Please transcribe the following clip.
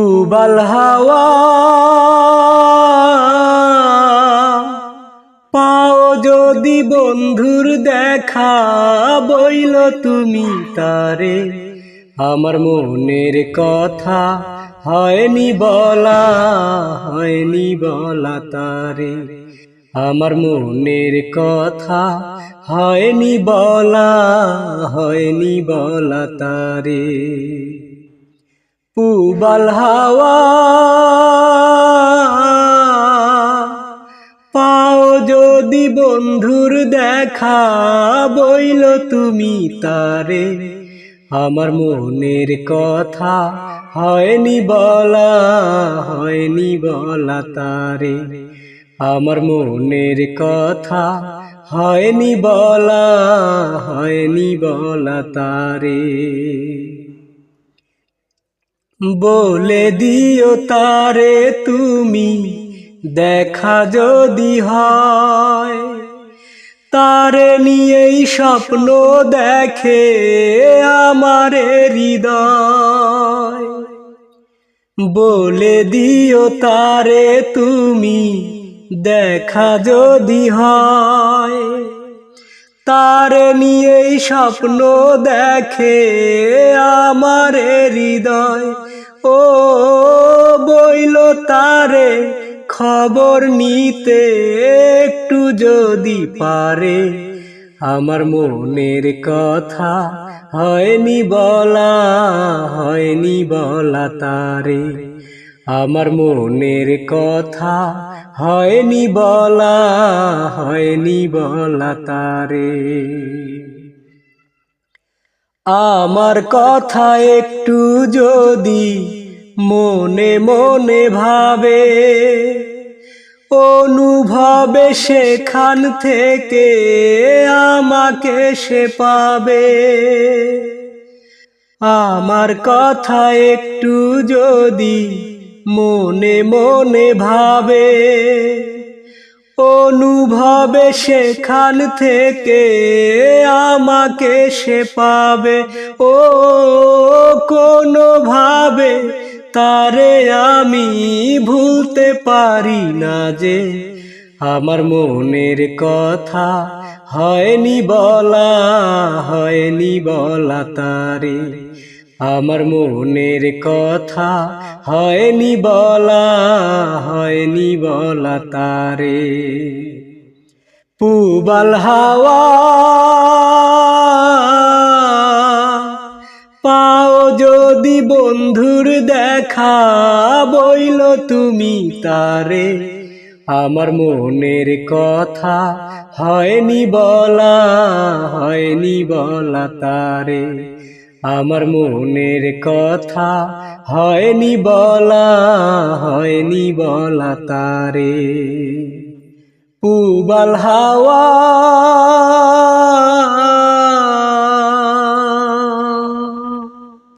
পুবাল হাওয়া পাও যদি বন্ধুর দেখা, বইল তুমি তারে আমার মনের কথা, হয়নি বলা তারে আমার মনের কথা, হয়নি বলা তারে। পুবাল হাওয়া পাও যদি বন্ধুর দেখা, বইল তুমি তারে আমার মনের কথা, হয়নি বলা তারে আমার মনের কথা, হয়নি বলা তারে। বলে দিও তারে তুমি দেখা যদি হয়, তারে নিয়েই স্বপ্ন দেখে আমার হৃদয়। বলে দিও তারে তুমি দেখা যদি হয়, তারে নিয়েই স্বপ্ন দেখে আমার হৃদয়। ও বইল তারে খবর নিতে একটু যদি পারে, আমার মনের কথা, হয়নি বলা তারে আমার মনের কথা, হয়নি বলা তারে। আমার কথা একটু যদি মনে মনে ভাবে, অনুভবে সেখান থেকে আমাকে সে পাবে। আমার কথা একটু যদি মনে মনে ভাবে, অনুভবে সেখান থেকে আমাকে সে পাবে। ও কোনো ভাবে তারে আমি ভুলতে পারি না যে, আমার মনের কথা, হয়নি বলা তারে আমার মনের কথা, হয়নি বলা তারে। পুবাল হাওয়া পাও যদি বন্ধুর দেখা, বইল তুমি তারে আমার মনের কথা, হয়নি বলা তারে আমার মনের কথা, হয়নি বলা তারে। পুবাল হাওয়া